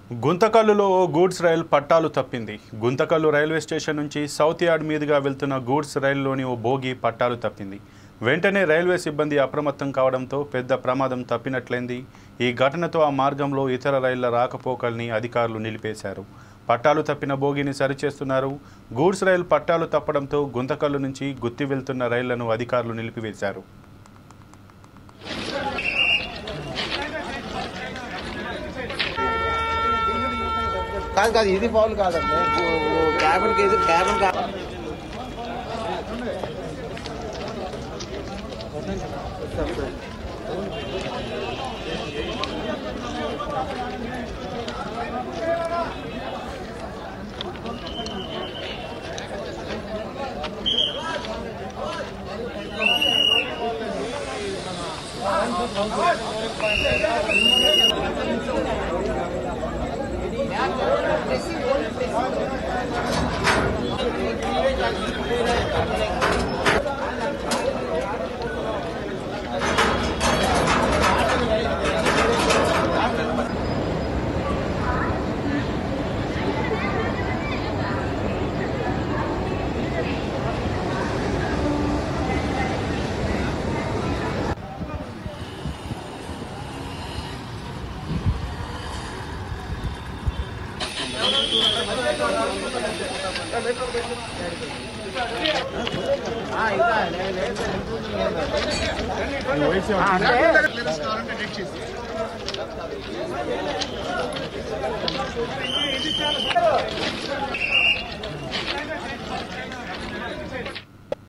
గుంతకల్లులో ఓ goods రైలు పట్టాలు తప్పింది. Guntakal railway station నుంచి సౌత్ యార్డ్ మీదుగా వెళ్తున్న గూడ్స్ రైలులోని ఓ బోగి పట్టాలు తప్పింది. వెంటనే రైల్వే సిబ్బంది అప్రమత్తం కావడంతో పెద్ద ప్రమాదం తప్పినట్లయింది. ఈ ఘటనతో ఆ మార్గంలో ఇతర రైళ్ల రాకపోకల్ని అధికారులు నిలిపేశారు. పట్టాలు తప్పిన బోగిని సరిచేస్తున్నారు. గూడ్స్ రైలు పట్టాలు తప్పడంతో గుంతకల్లు నుంచి గుత్తి వెళ్తున్న రైళ్లను అధికారులు నిలిపివేశారు. కాదు ఇది ఫౌల్ కాదండి. క్యాబిన్కి ఇది క్యాబిన్ కాదు.